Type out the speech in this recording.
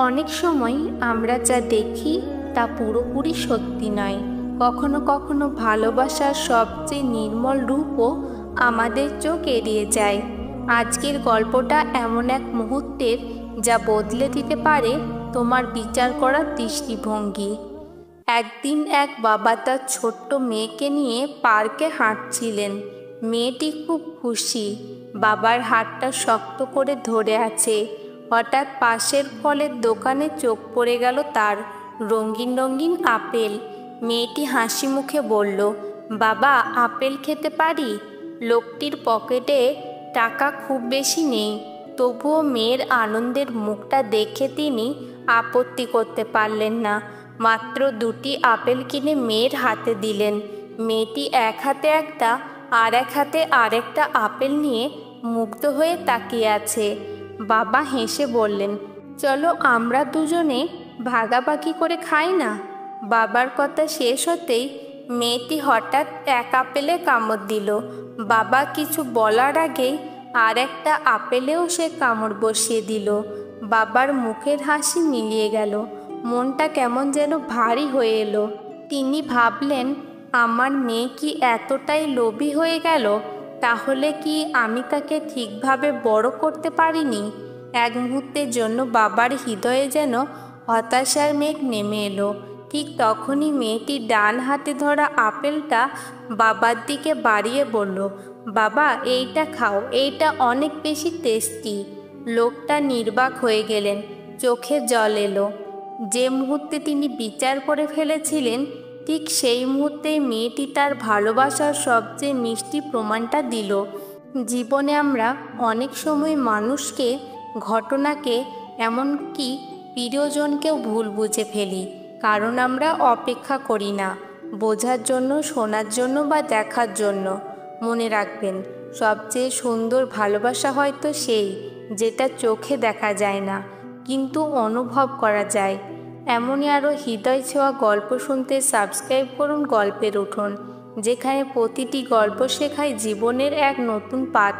অনেক সময় আমরা যা দেখি তা পুরোপুরি সত্যি নয়। কখনো কখনো ভালোবাসার সবচেয়ে নির্মল রূপও আমাদের চোখ এড়িয়ে যায়। আজকের গল্পটা এমন এক মুহূর্তের যা বদলে দিতে পারে তোমার বিচার করার দৃষ্টিভঙ্গি। একদিন এক বাবা তার ছোট্ট মেয়েকে নিয়ে পার্কে হাঁটছিলেন। মেয়েটি খুব খুশি, বাবার হাতটা শক্ত করে ধরে আছে। হঠাৎ পাশের ফলের দোকানে চোখ পড়ে গেল তার। রঙিন রঙিন আপেল। মেয়েটি হাসি মুখে বলল, বাবা, আপেল খেতে পারি? লোকটির পকেটে টাকা খুব বেশি নেই, তবুও মেয়ের আনন্দের মুখটা দেখে তিনি আপত্তি করতে পারলেন না। মাত্র 2টি আপেল কিনে মেয়ের হাতে দিলেন। মেয়েটি এক হাতে একটা আর এক হাতে আরেকটা আপেল নিয়ে মুগ্ধ হয়ে তাকিয়ে আছে। বাবা হেসে বললেন, চলো আমরা দুজনে ভাগাভাগি করে খাই না। বাবার কথা শেষ হতেই মেয়েটি হঠাৎ এক আপেলে কামড় দিল। বাবা কিছু বলার আগেই আর একটা আপেলেও সে কামড় বসিয়ে দিল। বাবার মুখের হাসি মিলিয়ে গেল, মনটা কেমন যেন ভারী হয়ে এলো। তিনি ভাবলেন, আমার মেয়ে কি এতটাই লোভী হয়ে গেল? তাহলে কি আমি তাকে ঠিকভাবে বড় করতে পারিনি? এক মুহূর্তের জন্য বাবার হৃদয়ে যেন হতাশার মেঘ নেমে এলো। ঠিক তখনই মেয়েটি ডান হাতে ধরা আপেলটা বাবার দিকে বাড়িয়ে বলল, বাবা, এইটা খাও, এইটা অনেক বেশি টেস্টি। লোকটা নির্বাক হয়ে গেলেন, চোখে জল এলো। যে মুহূর্তে তিনি বিচার করে ফেলেছিলেন, ঠিক সেই মুহূর্তেই মেয়েটি তার ভালোবাসার সবচেয়ে মিষ্টি প্রমাণটা দিল। জীবনে আমরা অনেক সময় মানুষকে, ঘটনাকে, এমনকি প্রিয়জনকেও ভুল বুঝে ফেলি, কারণ আমরা অপেক্ষা করি না বোঝার জন্য, শোনার জন্য বা দেখার জন্য। মনে রাখবেন, সবচেয়ে সুন্দর ভালোবাসা হয়তো সেই যেটা চোখে দেখা যায় না, কিন্তু অনুভব করা যায়। এমনই আরও হৃদয় ছোঁয়া গল্প শুনতে সাবস্ক্রাইব করুন গল্পের উঠোন, যেখানে প্রতিটি গল্প শেখায় জীবনের এক নতুন পাঠ।